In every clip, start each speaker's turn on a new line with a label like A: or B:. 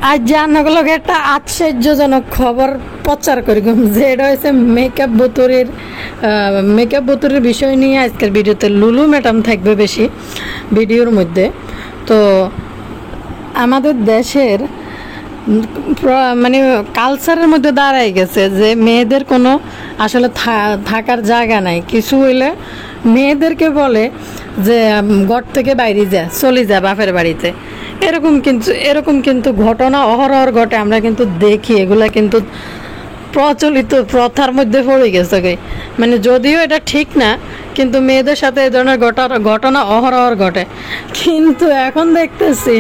A: আজ জানাগুলোকে একটা আশ্চর্যজনক খবর প্রচার করি যেটা হয়েছে মেকআপ বোতরের বিষয় নিয়ে আজকের ভিডিওতে লুলু ম্যাডাম থাকবে বেশি ভিডিওর মধ্যে। তো আমাদের দেশের মানে কালচারের মধ্যে দাঁড়াই গেছে যে মেয়েদের কোনো আসলে থাকার জায়গা নাই। কিছু হইলে মেয়েদেরকে বলে যে ঘর থেকে বাইরে চলে যা বাপের বাড়িতে। এরকম কিন্তু ঘটনা অহরহ ঘটে, আমরা কিন্তু দেখি। এগুলা কিন্তু প্রচলিত প্রথার মধ্যে পড়ে গেছে। মানে যদিও এটা ঠিক না, কিন্তু মেয়েদের সাথে এই ধরনের ঘটনা অহরহ ঘটে। কিন্তু এখন দেখতেছি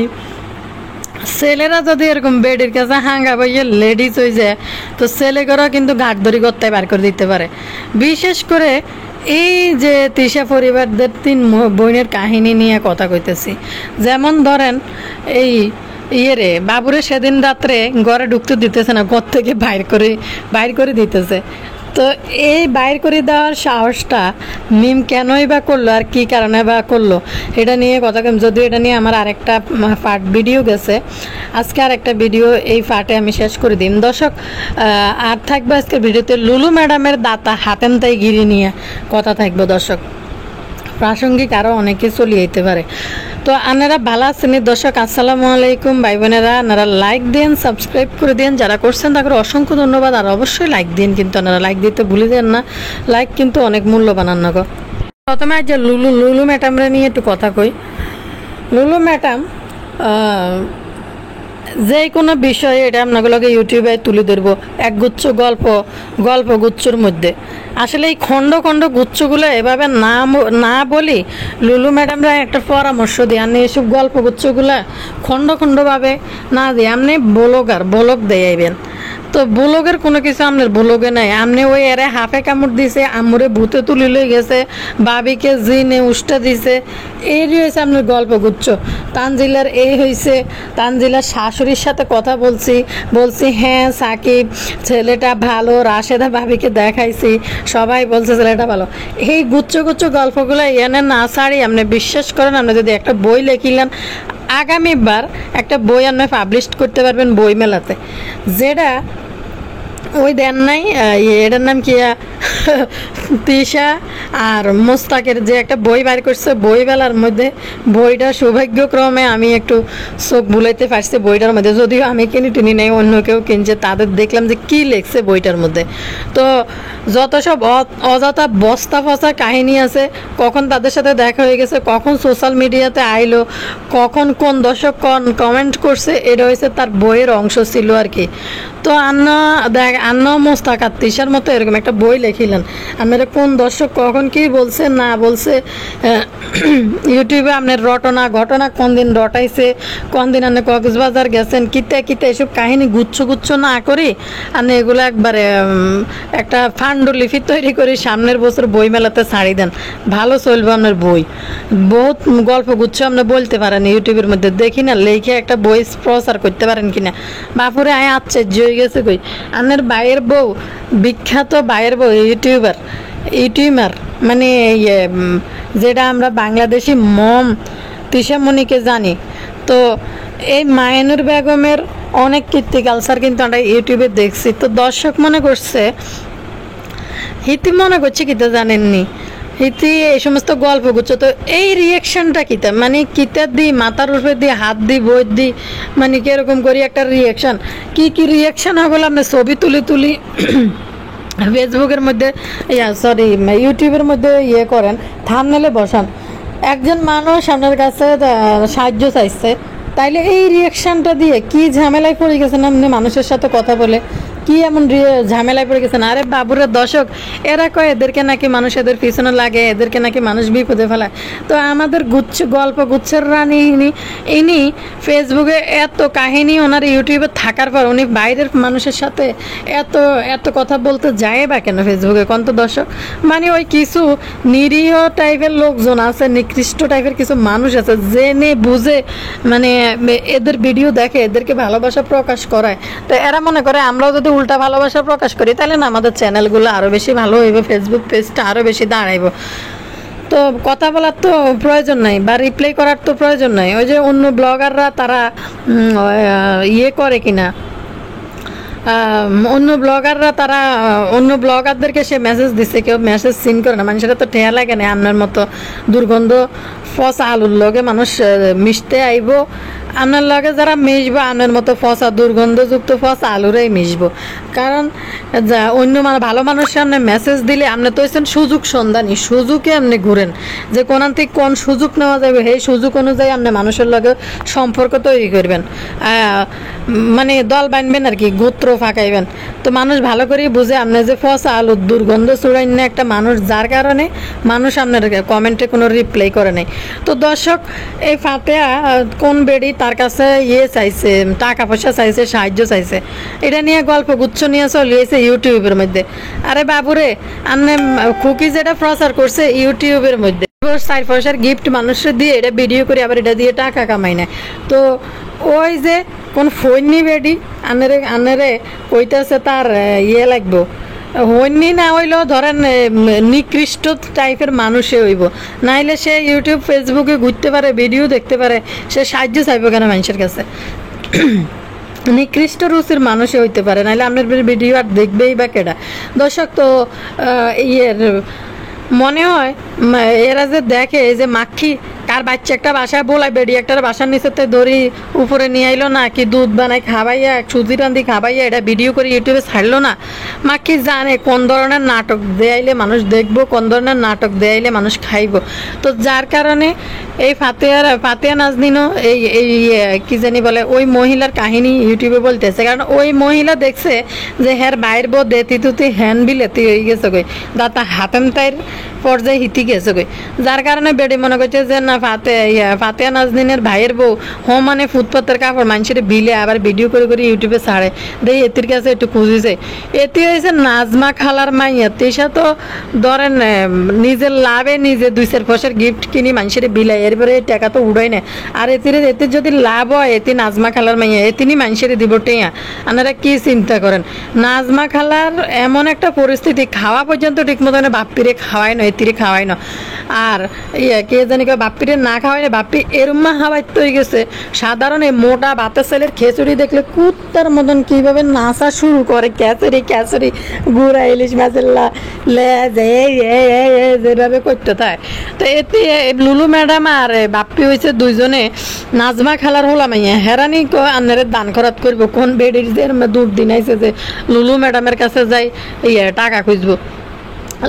A: ছেলেরা যদি এরকম বেডির কাছে হাঙ্গা বইয়ে লেডিস হয়ে যায়, তো ছেলেগুলো কিন্তু ঘাট ধরি করতে বার করে দিতে পারে। বিশেষ করে এই যে তৃষা পরিবারদের 3 বোনের কাহিনী নিয়ে কথা কইতেছি। যেমন ধরেন এই বাবুরে সেদিন রাত্রে ঘরে ঢুকতে দিতেছে না, ঘর থেকে বাইর করে দিতেছে। তো এই বাইর করে দেওয়ার সাহসটা মিম কেনই বা করলো আর কি কারণে বা করলো, এটা নিয়ে কথা যদিও এটা নিয়ে আমার আরেকটা পার্ট ভিডিও গেছে। আজকে আরেকটা ভিডিও এই পার্টে আমি শেষ করে দিন দর্শক। আর থাকবে আজকের ভিডিওতে লুলু ম্যাডামের দাতা হাতেম তাই গিরি নিয়ে কথা থাকবে দর্শক। প্রাসঙ্গিক আরও অনেকে চলে যেতে পারে। তো আপনারা ভালো আছেন দর্শক? আসসালামু আলাইকুম ভাই বোনেরা। আপনারা লাইক দিন, সাবস্ক্রাইব করে দিন। যারা করছেন তাদের অসংখ্য ধন্যবাদ। আর অবশ্যই লাইক দিন, কিন্তু আপনারা লাইক দিতে ভুলে দেন না। লাইক কিন্তু অনেক মূল্যবান। আন্নাগো প্রথমে আজ যে লুলু ম্যাডামরা নিয়ে একটু কথা কই। লুলু ম্যাডাম যে কোনো বিষয়ে এটা আপনাগুলোকে ইউটিউবে তুলে ধরবো একগুচ্ছ গল্প গুচ্ছর মধ্যে। আসলে এই খণ্ড গুচ্ছগুলো এভাবে না বলি লুলু ম্যাডামরা একটা পরামর্শ দিই। আপনি এসব গল্পগুচ্ছগুলো খণ্ডভাবে না দিয়ে আপনি ব্লগ দেয়াইবেন। তো ব্লগের কোনো কিছু আপনার ব্লগে নাই। আপনি ওই এরে হাফে কামড় দিছে, আমরে ভূতে তুলি লই গেছে, বাবিকে জিনে উষ্টা দিছে, এই হয়েছে আপনার গল্পগুচ্ছ। তানজিলার এই হয়েছে, তানজিলার শাশুড়ির সাথে কথা বলছি হ্যাঁ সাকিব ছেলেটা ভালো, রাশেদা ভাবিকে দেখাইছি, সবাই বলছে ছেলেটা ভালো। এই গুচ্ছ গল্পগুলো এনে না ছাড়ি আপনি বিশ্বাস করেন, আপনি যদি একটা বই লেখিলেন, আগামীবার একটা বই আপনি পাবলিশ করতে পারবেন বই মেলাতে। যেটা ওই দেন নাই, এটার নাম কি, তৃষা আর মোস্তাকের যে একটা বই বাইর করছে বই মেলার মধ্যে, বইটা সৌভাগ্যক্রমে আমি একটু চোখ বুলাইতে পারছি বইটার মধ্যে। যদিও আমি কিনি নেই, অন্য কেউ কিনছে, তাদের দেখলাম যে কি লেখছে বইটার মধ্যে। তো যত সব অযথা বস্তা ফসা কাহিনী আছে, কখন তাদের সাথে দেখা হয়ে গেছে, কখন সোশ্যাল মিডিয়াতে আইলো, কখন কোন দর্শক কমেন্ট করছে, এটা হয়েছে তার বইয়ের অংশ ছিল আর কি। তো আন্না মোস্তাক আর তৃষার মতো এরকম একটা বই লেখিলেন, আপনারা কোন দর্শক কখন কি বলছে না বলছে, ইউটিউবে আপনার ঘটনা কোন দিন রটাইছে, কোন দিন আপনি কক্সবাজার গেছেন, কিতা এসব কাহিনী গুচ্ছ না করি আপনি এগুলো একবারে একটা ফান্ডলিপি তৈরি করে সামনের বছর বই মেলাতে ছাড়ি দেন, ভালো চলবে আপনার বই। বহুত গল্প গুচ্ছ আপনি বলতে পারেন ইউটিউবের মধ্যে, দেখি না লেখে একটা বই প্রচার করতে পারেন কিনা। বাপুরে আয় আশ্চর্য হয়ে গেছে কই আপনার বাইয়ের বউ, বিখ্যাত বাইয়ের বউ ইউটিউবার মানে যেটা আমরা বাংলাদেশি মম তৃষামণিকে জানি। তো এই মায়ানুর বেগমের অনেক কীর্তি কালচার কিন্তু আমরা ইউটিউবে দেখছি। তো দর্শক মনে করছে হিতি মনে করছে কিতা জানেননি, হিতি এই সমস্ত গল্প গুচ্ছ। তো এই রিয়াকশনটা কিতা মানে কিতা দিই মাথার উপরে দিয়ে হাত দিই বই দিই, মানে কিরকম করি একটা রিয়াকশান। কি রিয়াকশান হয়ে আপনি ছবি তুলি ফেসবুকের মধ্যে ইউটিউবের মধ্যে করেন, থাম্বনেলে বসান, একজন মানুষ আপনার কাছে সাহায্য চাইছে, তাইলে এই রিয়াকশানটা দিয়ে কি ঝামেলায় পড়ে গেছেন আপনি মানুষের সাথে কথা বলে, কি এমন ঝামেলায় পড়ে গেছেন। আরে বাবুরের দর্শক এরা কয় এদেরকে নাকি মানুষ এদের পিছনে লাগে, এদেরকে নাকি মানুষ বিপদে ফেলায়। তো আমাদের গল্পগুচ্ছের রানী ইনি ফেসবুকে এত কাহিনী, ওনার ইউটিউবে থাকার পর উনি বাইরের মানুষের সাথে এত কথা বলতে যায় বা কেন ফেসবুকে কোন তো দর্শক। মানে ওই কিছু নিরীহ টাইপের লোকজন আছে, নিকৃষ্ট টাইপের কিছু মানুষ আছে, জেনে বুঝে মানে এদের ভিডিও দেখে, এদেরকে ভালোবাসা প্রকাশ করায়। তো এরা মনে করে আমরাও যদি উল্টা ভালোবাসা প্রকাশ করি তাহলে না আমাদের চ্যানেলগুলো আরও বেশি ভালো হইবে, ফেসবুক পেজটা আরও বেশি দাঁড়াইব। তো কথা বলার তো প্রয়োজন নাই বা রিপ্লাই করার তো প্রয়োজন নাই। ওই যে অন্য ব্লগাররা তারা ইয়ে করে কিনা, অন্য ব্লগাররা তারা অন্য ব্লগারদেরকে সে মেসেজ দিচ্ছে, কেউ মেসেজ সিন করে না। মানুষেরা তো ঠেয়া লাগে না আপনার মতো দুর্গন্ধ ফসা আলুর লগে মানুষ মিশতে আইব, আপনার লগে যারা মিশবো আপনার মতো ফসা দুর্গন্ধযুক্ত ফসা আলুরাই মিশবো। কারণ যা অন্য ভালো মানুষের সামনে মেসেজ দিলে আপনি তো হচ্ছেন সুযোগ সন্ধানী, সুযোগে আপনি ঘুরেন যে কোনান থেকে কোন সুযোগ নেওয়া যাবে, সেই সুযোগ অনুযায়ী আপনি মানুষের লগে সম্পর্ক তৈরি করবেন, মানে দল বানবেন আর কি, গোত্র ফাঁকাইবেন। তো মানুষ ভালো করেই বুঝে আপনি যে ফসা আলুর দুর্গন্ধ চূড়ান্য একটা মানুষ, যার কারণে মানুষ আপনার কমেন্টে কোনো রিপ্লাই করে নাই। তো দর্শক, এই ফাতেহা কোন বেড়ি তার কাছে ইয়ে চাইছে, টাকা পয়সা চাইছে, সাহায্য চাইছে, এটা নিয়ে গল্প গুচ্ছ নিয়ে চলিয়েছে ইউটিউবের মধ্যে। আরে বাবুরে, আপনি খুকি যেটা প্রচার করছে ইউটিউবের মধ্যে 4 পয়সার গিফট মানুষের দিয়ে এটা ভিডিও করে আবার এটা দিয়ে টাকা কামাই না। তো ওই যে কোন ফৈনি বেডি আনেরে কইতেছে তার ইয়ে লাগবো, হইনি না হইলেও ধরেন নিকৃষ্ট টাইপের মানুষে হইব, নাইলে সে ইউটিউব ফেসবুকে ঘুরতে পারে, ভিডিও দেখতে পারে, সে সাহায্য চাইব কেন মানুষের কাছে? নিকৃষ্ট রুচির মানুষে হইতে পারে, নাইলে আপনার ভিডিও আর দেখবেই বা কেডা? দর্শক, তো ইয়ের মনে হয় এরা যে দেখে যে মাক্ষী কার বাচ্চা একটা বাসায় বলাই বেড়ি একটার বাসার নিচেতে দড়ি উপরে নিয়ে আইলো না, কি দুধ বানাই খাবাইয়া, সুজি রান্ধি খাবাইয়া এটা ভিডিও করে ইউটিউবে ছাড়লো না। মাক্ষী জানে কোন ধরনের নাটক দেয়াইলে মানুষ দেখবো, কোন ধরনের নাটক দেয়াইলে মানুষ খাইব। তো যার কারণে এই ফাতেহা নাজনীনও এই কি জানি বলে ওই মহিলার কাহিনী ইউটিউবে বলতেছে, কারণ ওই মহিলা দেখছে যে হ্যার বাইর বউ দেতি তুতি হ্যান বিলেতি হয়ে গেছে গই, দাতা হাতেম তাইর পর্যায়ে হিতি গেছে গই, যার কারণে বেড়ে মনে করছে যে না ফাতেহা নাজনীনের ভাইয়ের বউ মানে ফুটপাতের কাপড় মানুষের বিলে আবার ভিডিও করে করে ইউটিউবে ছাড়ে, দেখি এতির কাছে একটু খুঁজিছে। এটি হয়েছে নাজমা খালার মাইয়া, তেসা তো ধরেন নিজের লাভে নিজে 2-4 পয়সার গিফট কিনি মানুষের বিলাই, এরপরে টাকা তো উড়াই না। আর এতে যদি লাভ হয়, এতে নাজমা খালার মাইয়া এতিনি মানুষের দিব টেয়া। আপনারা কি চিন্তা করেন? নাজমা খালার এমন একটা পরিস্থিতি, খাওয়া পর্যন্ত ঠিক মতো বাপ্পিরে খাওয়াই না, এতিরে খাওয়াই না। আর কে জানি বাপ্পিরে না খাওয়াই না, বাপ্পি এরম্মা হাওয়াই তো হয়ে গেছে। সাধারণ এই মোটা ভাতের ছেলের খিচুড়ি দেখলে কুত্তার মতন কিভাবে নাচা শুরু করে, ক্যাচুরি গুড়া ইলিশ মাছের লেজ যেভাবে করতে থাকে। তো এতে লুলু ম্যাডাম আর বাপ্পি হয়েছে দুইজনে নাজমা খালার হলাম হেরানি আন্নারে দান খরাত করবো, কোন বেডির দূর দিন আইছে যে লুলু ম্যাডামের কাছে যাই টাকা খুঁজবো।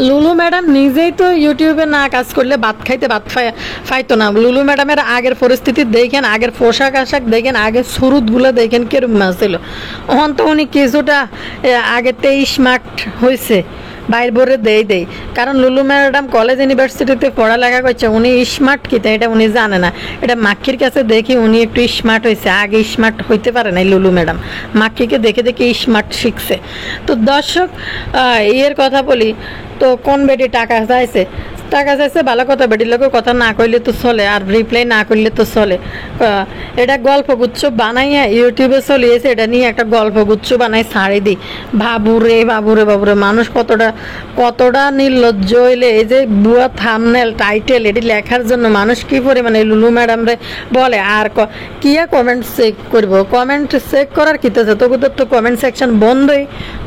A: লুলু ম্যাডাম নিজেই তো ইউটিউবে না কাজ করলে ভাত খাইতে ফাইতো না। লুলু ম্যাডামের আগের পরিস্থিতি দেখেন, আগের পোশাক আশাক দেখেন, আগের সুরুতগুলো দেখেন কিরকম ছিল। ওখান তো উনি কিছুটা আগেতে স্মার্ট হয়েছে, বাইর ভরে দেই কারণ লুলু ম্যাডাম কলেজ ইউনিভার্সিটিতে পড়ালেখা করছে, উনি স্মার্ট কিতা এটা উনি জানে না। এটা মাক্ষির কাছে দেখি উনি একটু স্মার্ট হয়েছে, আগে স্মার্ট হইতে পারে নাই লুলু ম্যাডাম, মাক্ষিকে দেখে দেখে স্মার্ট শিখছে। তো দর্শক, এর কথা বলি, তো কোন বেটি টাকা চাইছে ভালো কথা, বেটির লোকের কথা না কইলে তো চলে, আর রিপ্লাই না করলে তো চলে। এটা গল্পগুচ্ছ বানাইয়া ইউটিউবে চলিয়েছে, এটা নিয়ে একটা গল্পগুচ্ছ বানাই ছাড়ি দিই। বাবুরে মানুষ কতটা নির্লজ্জ হইলে এই যে বুয়া থাম্বনেল টাইটেল এটি লেখার জন্য মানুষ কি পরিমাণে লুলু ম্যাডাম রে বলে। আর কিয়া কমেন্ট চেক করবো, কমেন্ট চেক করার কিতেছে তোদের তো কমেন্ট সেকশন বন্ধই,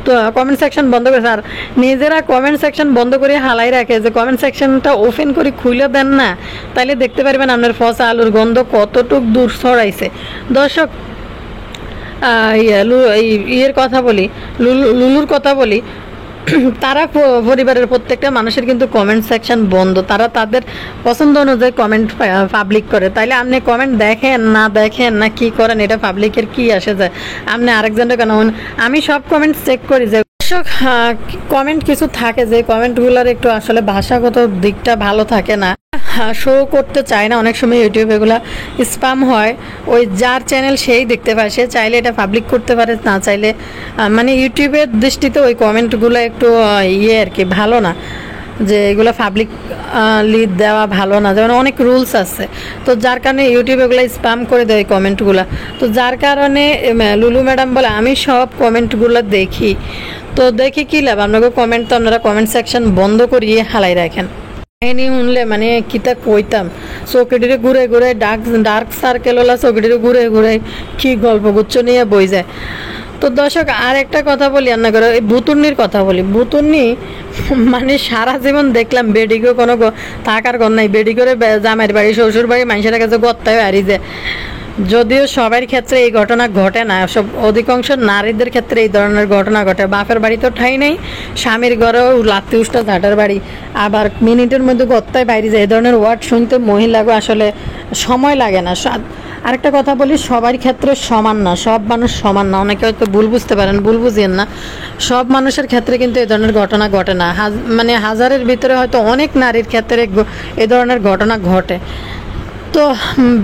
A: তো কমেন্ট সেকশন বন্ধ করেছে। আর নিজেরা কমেন্ট সেকশন বন্ধ করে হালাই রাখে, যে কমেন্ট সেকশনটা ওপেন করে খুলে দেন না, তাইলে দেখতে পারবেন আপনার ফসা আলুর গন্ধ কতটুক দূর ছড়াইছে। দর্শক, ইয়ের কথা বলি, লুলুর কথা বলি, তারা পরিবারের প্রত্যেকটা মানুষের কিন্তু কমেন্ট সেকশন বন্ধ, তারা তাদের পছন্দ অনুযায়ী কমেন্ট পাবলিক করে। তাইলে আপনি কমেন্ট দেখেন না কি করেন, এটা পাবলিকের কি আসে যায়? আপনি আরেকজনের কেন? আমি সব কমেন্ট চেক করি যে কমেন্ট কিছু থাকে যে কমেন্টগুলোর একটু আসলে ভাষাগত দিকটা ভালো থাকে না, শো করতে চায় না অনেক সময় ইউটিউব, এগুলা স্প্যাম হয়। ওই যার চ্যানেল সেই দেখতে পায়, সে চাইলে এটা পাবলিক করতে পারে, না চাইলে মানে ইউটিউবের দৃষ্টিতে ওই কমেন্টগুলো একটু আর কি ভালো না, যে এগুলো পাবলিক লিড দেওয়া ভালো না, যেমন অনেক রুলস আছে। তো যার কারণে ইউটিউব এগুলো স্প্যাম করে দেয় কমেন্টগুলো। তো যার কারণে লুলু ম্যাডাম বলে আমি সব কমেন্টগুলো দেখি, তো দেখি কী লাভ, আপনাকে কমেন্ট তো আপনারা কমেন্ট সেকশন বন্ধ করিয়ে হালাই রাখেন। কাহিনী শুনলে মানে কিতা কইতাম, চৌকিটিরে ঘুরে ঘুরে ডার্ক সার্কেল ওলা চৌকিটিরে ঘুরে ঘুরে কি গল্প গুচ্ছ নিয়ে বই যায়। তো দর্শক আর একটা কথা বলি, রান্না করে এই বুতুর্নির কথা বলি। বুতুর্নি মানে সারা জীবন দেখলাম বেডিকেও কোনো থাকার ঘর নাই, বেডি করে জামাইয়ের বাড়ি শ্বশুর বাড়ি মানুষের কাছে গত্তায় হারিয়ে যায়। যদিও সবার ক্ষেত্রে এই ঘটনা ঘটে না, সব অধিকাংশ নারীদের ক্ষেত্রে এই ধরনের ঘটনা ঘটে। বাপের বাড়ি তো ঠাই নেই, স্বামীর ঘরেও লাত্তি উষ্টা ঝাঁটার বাড়ি, আবার মিনিটের মধ্যে গত্তায় বাইরে যায়। এই ধরনের ওয়ার্ড শুনতে মহিলাকে আসলে সময় লাগে না। আরেকটা কথা বলি, সবার ক্ষেত্রে সমান না, সব মানুষ সমান না। অনেকে হয়তো ভুল বুঝতে পারেন, ভুল বুঝিয়েন না। সব মানুষের ক্ষেত্রে কিন্তু এই ধরনের ঘটনা ঘটে না। মানে হাজারের ভিতরে হয়তো অনেক নারীর ক্ষেত্রে এ ধরনের ঘটনা ঘটে। তো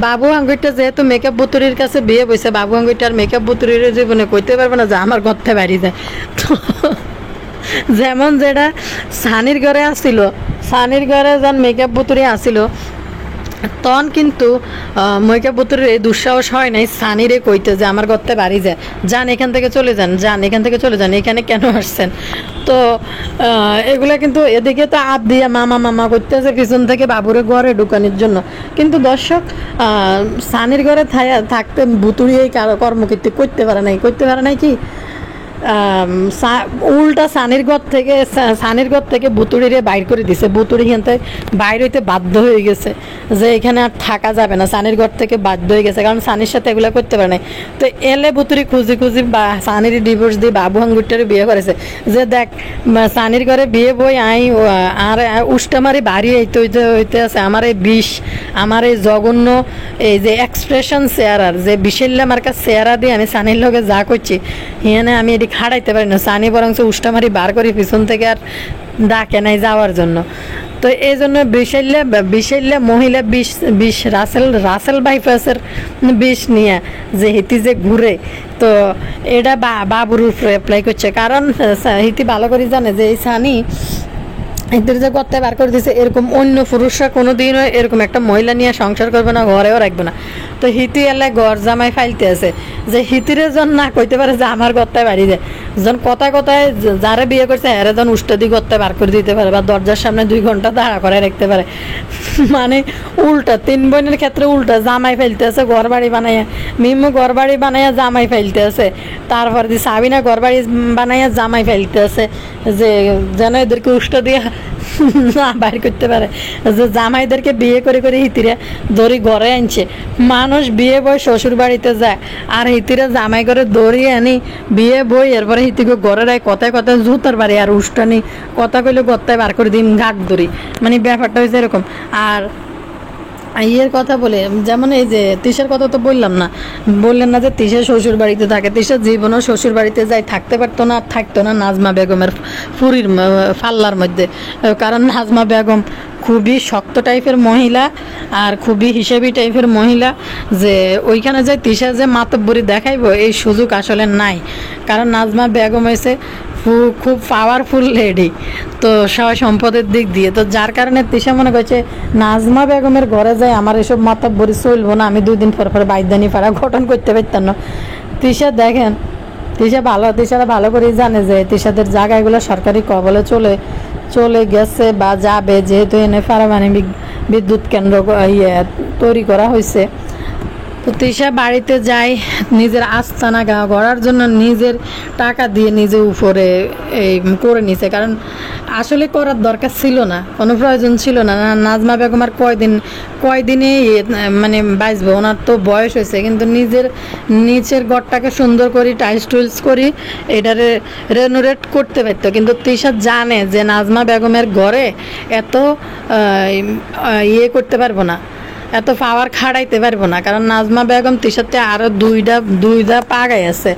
A: বাবু আঙ্গুরটা যেহেতু মেকআপ বুতুরির কাছে বিয়ে বইছে, বাবু আঙ্গুরটার মেকআপ বুতুরির জীবনে কইতে পারবে না যে আমার গর্তে বাড়ি যায়। তো যেমন যেটা সানির ঘরে আসছিল, সানির ঘরে যান মেকআপ বুতুরি আসছিল, তখন কিন্তু মেকআপ বুতুরির এই দুঃসাহস হয় নাই সানিরে কইতে যে আমার গর্তে বাড়ি যায়, যান এখান থেকে চলে যান, যান এখান থেকে চলে যান, এখানে কেন আসছেন। তো এগুলা কিন্তু এদিকে তো আপ দিয়া মামা মামা করতেছে পিছন থেকে বাবুরে ঘরে ঢুকানোর জন্য। কিন্তু দর্শক সানির ঘরে থাকতে বুতুরি এই কর্মকীর্তি করতে পারে নাই কি উল্টা সানির ঘর থেকে বুতুড়িরে বাইর করে দিছে। বুতুড়ি এখানতে বাইর হইতে বাধ্য হয়ে গেছে যে এখানে আর থাকা যাবে না, সানির ঘর থেকে বাধ্য হয়ে গেছে, কারণ সানির সাথে এগুলো করতে পারে নাই। তো এলে বুতুড়ি খুঁজি বা সানির ডিভোর্স দিয়ে বাবু আঙ্গুরটারে বিয়ে করেছে যে দেখ সানির ঘরে বিয়ে বই আর উষ্টামারি বাড়ি হইতে আছে আমার এই বিষ, আমার এই জঘন্য এই যে এক্সপ্রেশন চেয়ারার যে বিশেল্লা মার্কা চেয়ারা দিয়ে আমি সানির লগে যা করছি হিয়ানে আমি এটি খাড়াইতে পারি না। সানি বরং উষ্টামারি বার করি পিছন থেকে, আর ডাকে নাই যাওয়ার জন্য। তো এই জন্য বিশাল্লা মহিলা বিষ রাসেল বাইপাসের বিষ নিয়ে যে হিতি যে ঘুরে, তো এটা বাবুর উপরে অ্যাপ্লাই করছে। কারণ হিতি ভালো করে জানে যে এই সানি এদের যে গর্তে বার করে দিয়েছে, এরকম অন্য পুরুষরা কোনোদিনও এরকম একটা মহিলা নিয়ে সংসার করবে না, ঘরেও রাখবে না। তো হিতি এলাকায় ঘর জামাই ফাইলতে আছে যে হিতিরে জন না কইতে পারে যে আমার গর্তায় বাড়ি যায়, জন কথায় যারা বিয়ে করছে এরা জন উষ্টাদি গর্তায় বার করে দিতে পারে বা দরজার সামনে 2 ঘন্টা দাঁড়া করে রাখতে পারে। মানে উল্টা 3 বোনের ক্ষেত্রে উল্টা, জামাই ফেলতে আছে ঘর বাড়ি বানাইয়া, মিমু ঘর বাড়ি বানাইয়া জামাই ফেলতে আছে, তারপর দিয়ে সাবিনা ঘর বাড়ি বানাইয়া জামাই ফেলতে আছে যে যেন এদেরকে উষ্টা দিয়ে না বাইর করতে পারে। যে জামাইদেরকে বিয়ে করে হিতিরা দড়ি ঘরে আনছে। মানুষ বিয়ে বই শ্বশুর বাড়িতে যায়, আর হিতিরা জামাই করে দড়ি আনি বিয়ে বই, এরপরে হিতিকে ঘরে রায় কথায় জুতার বাড়ি আর উষ্টানি কথা কইলে গত্তায় বার করে দিন ঘাট দড়ি। মানে ব্যাপারটা হয়েছে এরকম। আর ইয়ের কথা বলে যেমন এই যে তিশার কথা তো বললেন না যে তিশা শ্বশুর বাড়িতে থাকে। তিশা জীবনও শ্বশুর বাড়িতে যাই থাকতে পারতো না, থাকতো না নাজমা বেগমের ফুরির ফাল্লার মধ্যে। কারণ নাজমা বেগম খুবই শক্ত টাইপের মহিলা আর খুবই হিসেবি টাইপের মহিলা, যে ওইখানে যায় তিশা যে মাতব্বরি দেখাইবো এই সুযোগ আসলে নাই। কারণ নাজমা বেগম হয়েছে খুব পাওয়ারফুল লেডি, তো সবাই সম্পদের দিক দিয়ে। তো যার কারণে তিশা মনে করছে নাজমা বেগমের ঘরে যায় আমার এসব মাতব্বরি চলবো না, আমি 2 দিন পর বাইদানি পাড়া গঠন করতে পারতাম না। তিশা দেখেন, তিশারা ভালো করেই জানে যে তিশাদের জায়গাগুলো সরকারি কবলে চলে গেছে বা যাবে, যেহেতু এনে পারমাণবিক বিদ্যুৎ কেন্দ্র তৈরি করা হয়েছে। তো তিশা বাড়িতে যায় নিজের আস্তানা গড়ার জন্য, নিজের টাকা দিয়ে নিজে উপরে এই করে নিছে। কারণ আসলে করার দরকার ছিল না, কোনো প্রয়োজন ছিল না। নাজমা বেগম আর কয়দিনে মানে বাঁচবে, ওনার তো বয়স হয়েছে, কিন্তু নিচের ঘরটাকে সুন্দর করি টাইলস করি এটারে রেনোভেট করতে পারতো। কিন্তু তিশা জানে যে নাজমা বেগমের ঘরে এত করতে পারবো না, এত পাওয়ার খাড়াইতে পারবো না। কারণ নাজমা বেগম তিশাতে আরো দুইটা পাগাই আছে।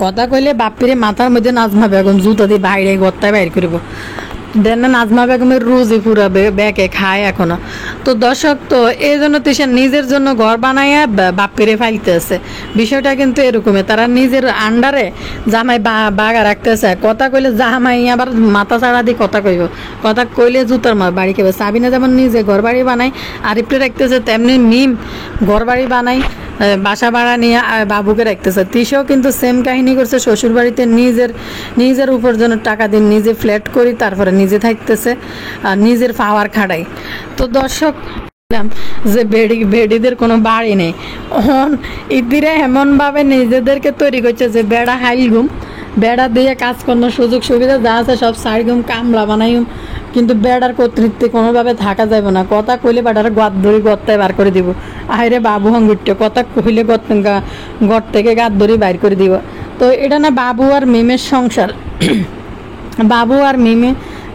A: কথা কইলে বাপিরে মাথার মধ্যে নাজমা বেগম জুতা দিয়ে বাইরে গত্তায় বাইর করব। দেন না নাজমা বেগমের রোজই পুরা ব্যাকে খায় এখনো। তো দর্শক, তো এই জন্য তিশা নিজের জন্য ঘর বানাইয়া বাপিরে ফাইলতে আছে। বিষয়টা কিন্তু এরকমই, তারা নিজের আন্ডারে জামাই বাগা রাখতেছে। কথা কইলে জামাই আবার মাথা চাড়া দিয়ে কথা কইলে জুতার বাড়ি খেবে। সাবিনা যেমন নিজে ঘর বাড়ি বানায় আরিফরে রাখতেছে, তেমনি মিম ঘর বাড়ি বানায় বাসা ভাড়া নিয়ে বাবুকে রাখতেছে। তিশাও কিন্তু সেম কাহিনী করছে, শ্বশুরবাড়িতে নিজের উপার্জনের টাকা দিয়ে নিজে ফ্ল্যাট করি, তারপরে নিজে থাকতেছে আর নিজের পাওয়ার খাটাই। তো দর্শক যে বেডিদের কোনো বাড়ি নেই, ইদিরা এমনভাবে নিজেদেরকে তৈরি করছে যে বেড়া হাইলগুম, বেড়া দিয়ে কাজ করানোর সুযোগ সুবিধা যা আছে সব সাইডগুম কামলা বানাইম, কিন্তু বেড়ার কর্তৃত্বে কোনোভাবে থাকা যাবে না। কথা কইলে বেড়ার গাত ধরি গত্তায় বার করে দিব, আহারে বাবু হাঙ্গুট্য কথা কইলে গড় থেকে গাত ধরি বাইর করে দিব। তো এটা না বাবু আর মিমের সংসার, বাবু আর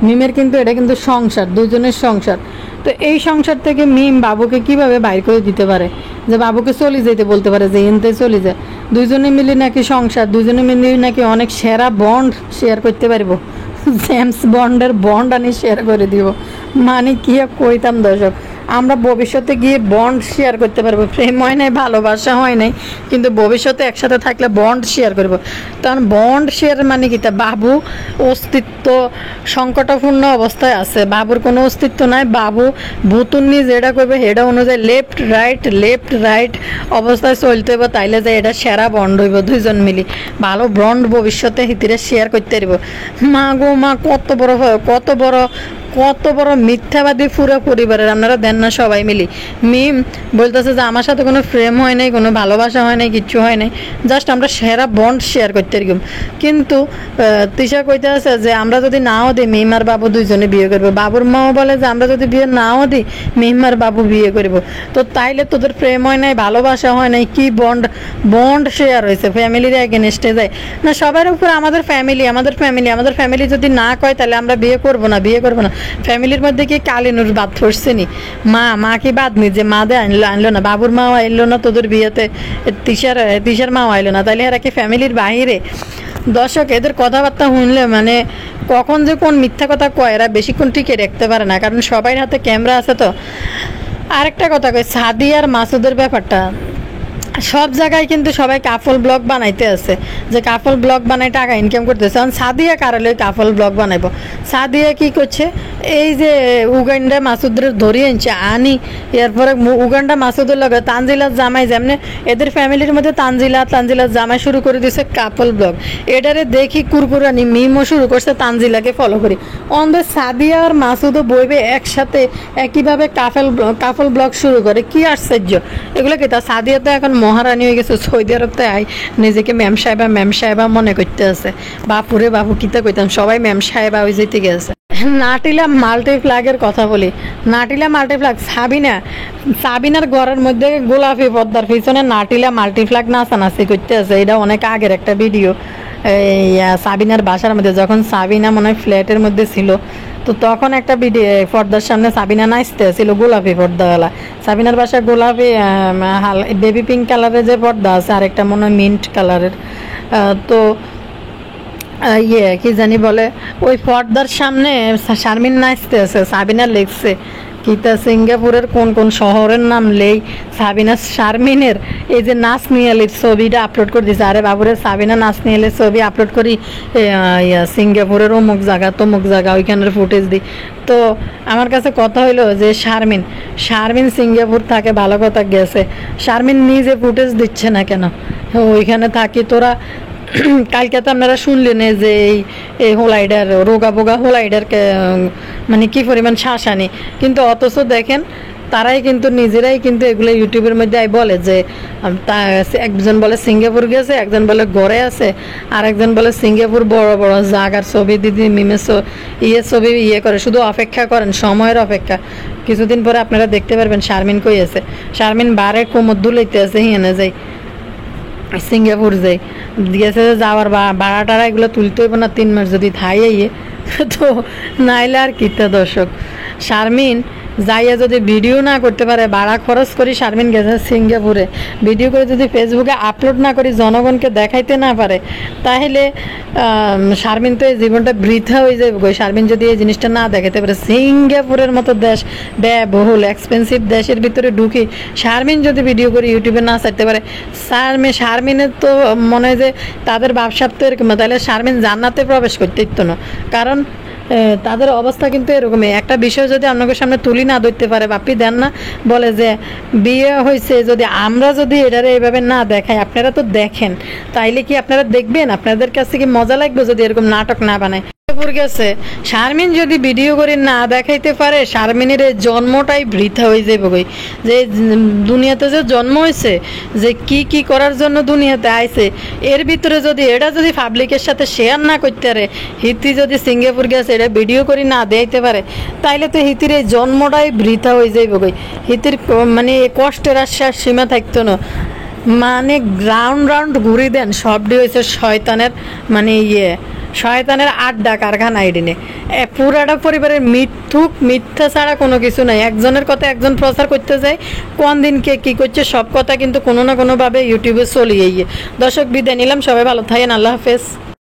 A: মিমের কিন্তু এটা কিন্তু সংসার, দুজনের সংসার। তো এই সংসার থেকে মিম বাবুকে কিভাবে বাইর করে দিতে পারে, যে বাবুকে চলে যেতে বলতে পারে যে এনতে চলে যায়। দুজনে মিলে নাকি সংসার, দুজনে মিলে নাকি অনেক সেরা বন্ড শেয়ার করতে পারবো, জেমস বন্ডের বন্ড আনি শেয়ার করে দিব। মানে কি কইতাম দর্শক, আমরা ভবিষ্যতে গিয়ে বন্ড শেয়ার করতে পারবো। প্রেম হয় নাই, ভালোবাসা হয় নাই, কিন্তু ভবিষ্যতে একসাথে থাকলে বন্ড শেয়ার করবো। তখন বন্ড শেয়ার মানে কি, তা বাবু অস্তিত্ব সংকটাপূর্ণ অবস্থায় আছে, বাবুর কোনো অস্তিত্ব নাই। বাবু ভুতুন্নি যেটা করবে সেটা অনুযায়ী লেফট রাইট অবস্থায় চলতে হইব, তাইলে যে এটা সেরা বন্ড হইব। দুইজন মিলি ভালো বন্ড ভবিষ্যতে হিতিরে শেয়ার করতে পারবো। মা গো মা, কত বড় মিথ্যাবাদী পুরো পরিবারের, আপনারা দেন না সবাই মিলি। মিম বলতেছে যে আমার সাথে কোনো প্রেম হয় নাই, কোনো ভালোবাসা হয় নাই, কিচ্ছু হয় নাই, জাস্ট আমরা সেরা বন্ড শেয়ার করতে এরকম। কিন্তু তিশা কইতে আছে যে আমরা যদি নাও দিই মিম আর বাবু দুইজনে বিয়ে করবো। বাবুর মাও বলে যে আমরা যদি বিয়ে নাও দিই মিম আর বাবু বিয়ে করবো। তো তাইলে তোদের প্রেম হয় নাই, ভালোবাসা হয় নাই, কি বন্ড শেয়ার হয়েছে, ফ্যামিলির এগেনস্টে যায় না সবার উপর। আমাদের ফ্যামিলি যদি না কয় তাহলে আমরা বিয়ে করবো না। ফ্যামিলির মধ্যে কি কালিনুর বাদ পড়ছে নি? মা কি বাদ নি যে মা দে আনলো না, বাবুর মাও আইলো না তোদের বিয়েতে, তিশার মাও আইলো না, তাহলে এরা কি ফ্যামিলির বাহিরে? দর্শক এদের কথাবার্তা শুনলে মানে কখন যে কোন মিথ্যা কথা কয় এরা বেশিক্ষণ টিকে রাখতে পারে না, কারণ সবাই হাতে ক্যামেরা আছে। তো আরেকটা কথা কয়, সাদি আর মাসুদের ব্যাপারটা সব জায়গায় কিন্তু সবাই কাপল ব্লগ বানাইতে আছে, যে কাপল ব্লগ বানাই টাকা ইনকাম করতেছে। কারণ সাদিয়া কারালে কাপল ব্লগ বানাইব, সাদিয়া কি করছে, এই যে উগান্ডা মাসুদের ধরিয়ে আনি, এরপরে উগান্ডা মাসুদের লগে তানজিলার জামাই, যেমনি এদের ফ্যামিলির মধ্যে তানজিলার জামাই শুরু করে দিয়েছে কাপল ব্লগ। এটারে দেখি কুরকুরানি মিমও শুরু করছে তানজিলাকে ফলো করি। অন্ধে সাদিয়া আর মাসুদও বইবে একসাথে একইভাবে কাপল ব্লগ শুরু করে, কি আশ্চর্য এগুলো কি। তা সাদিয়া তো এখন মহারানী হয়ে গেছে, সৌদি আরবতে নিজেকে ম্যাম সাহেবা মনে করতে আছে। বাপুরে বাপু কিতা কইতাম, সবাই ম্যাম সাহেবা হয়ে যেতে গেছে। নাটিলা মাল্টিপ্লাগের কথা বলি, নাটিলা মাল্টিপ্লাগ সাবিনার ঘরের মধ্যে গোলাপি পর্দার পিছনে নাটিলা মাল্টিপ্লাগ নাচানাচি করতে আছে। এটা অনেক আগের একটা ভিডিও, সাবিনার বাসার মধ্যে যখন সাবিনা মনে হয় ফ্ল্যাটের মধ্যে ছিল, তো তখন একটা ভিডিও পর্দার সামনে সাবিনা নাচতে ছিল গোলাপি পর্দাওয়ালা। সাবিনার বাসায় গোলাপি বেবি পিঙ্ক কালারের যে পর্দা আছে, আরেকটা মনে হয় মিন্ট কালারের। তো কি জানি বলে, ওই পর্দার সামনে শারমিন নাচতে আছে, সাবিনা লিখছে কিতা সিঙ্গাপুরের কোন শহরের নাম লেই সাবিনা শারমিনের এই যে নাচ নিয়ালির ছবিটা আপলোড করে দিয়েছে। আরে বাবুরে, সাবিনা নাচ নিয়ালির ছবি আপলোড করি সিঙ্গাপুরের অমুক জায়গা ওইখানের ফুটেজ দিই। তো আমার কাছে কথা হইলো যে শারমিন সিঙ্গাপুর থাকে, ভালো কথা গেছে, শারমিন নিজে ফুটেজ দিচ্ছে না কেন? ওইখানে থাকি তোরা। কালকে তো আপনারা শুনলেন যে এই হোলাইডার রোগা বোগা হোলাইডারকে মানে কি পরিমাণ শাসানি, কিন্তু অথচ দেখেন তারাই কিন্তু নিজেরাই কিন্তু এগুলো ইউটিউবের মধ্যে বলে যে একজন বলে সিঙ্গাপুর গেছে, একজন বলে ঘরে আছে, আর একজন বলে সিঙ্গাপুর বড় বড় জাগার ছবি দিদি মিমের ছবি করে। শুধু অপেক্ষা করেন, সময়ের অপেক্ষা, কিছুদিন পরে আপনারা দেখতে পারবেন শারমিন কই আছে। শারমিন বারে কোমর দুলাইতে আছে, হিয়ানে যাই সিঙ্গাপুর যাই গেছে, যাওয়ার ভাড়া টাড়া এগুলো তুলতে হইব না 3 মাস যদি থাই তো নাইলে আর কিতা। দর্শক শারমিন যাইয়া যদি ভিডিও না করতে পারে, ভাড়া খরচ করি শারমিন গেছে সিঙ্গাপুরে, ভিডিও করে যদি ফেসবুকে আপলোড না করি, জনগণকে দেখাইতে না পারে, তাহলে শারমিন তো এই জীবনটা বৃথা হয়ে যাবে। শারমিন যদি এই জিনিসটা না দেখাতে পারে, সিঙ্গাপুরের মতো দেশ, ব্যয়বহুল এক্সপেন্সিভ দেশের ভিতরে ঢুকি শারমিন যদি ভিডিও করে ইউটিউবে না ছাড়তে পারে, শারমিনের তো মনে হয় যে তাদের ব্যবসা তো এরকম, তাহলে শারমিন জান্নাতে প্রবেশ করতে ইতো না। কারণ তাদের অবস্থা কিন্তু এরকমই। একটা বিষয় যদি আপনাদের সামনে তুলি না ধরতে পারে, বাপি দেন না, বলে যে বিয়ে হয়েছে, যদি আমরা যদি এটারে এইভাবে না দেখাই, আপনারা তো দেখেন, তাইলে কি আপনারা দেখবেন? আপনাদের কাছে কি মজা লাগবে যদি এরকম নাটক না বানায়? গেছে শারমিন যদি ভিডিও করে না দেখাইতে পারে, শারমিনের এই জন্মটাই বৃথা হয়ে যাবে গই। যে দুনিয়াতে যে জন্ম হয়েছে, যে কি কি করার জন্য দুনিয়াতে আইছে, এর ভিতরে যদি এটা যদি পাবলিকের সাথে শেয়ার না করতে পারে, হিতি যদি সিঙ্গাপুর গেছে এটা ভিডিও করে না দেখাইতে পারে, তাইলে তো হিতির এই জন্মটাই বৃথা হয়ে যাবে গই। হিতির মানে কষ্টের আর শেষ সীমা থাকতো না। মানে রাউন্ড রাউন্ড ঘুরি দেন, সবটি হয়েছে শয়তানের, মানে শয়তানের আড্ডা কারখানা এডিনে। পুরাটা পরিবারের মিথ্যা ছাড়া কোনো কিছু নাই। একজনের কথা একজন প্রচার করতে যায়, কোন দিন কে কী করছে সব কথা কিন্তু কোনো না কোনোভাবে ইউটিউবে চলিয়ে গিয়ে। দর্শক বিদায় নিলাম, সবাই ভালো থাকেন, আল্লাহ হাফেজ।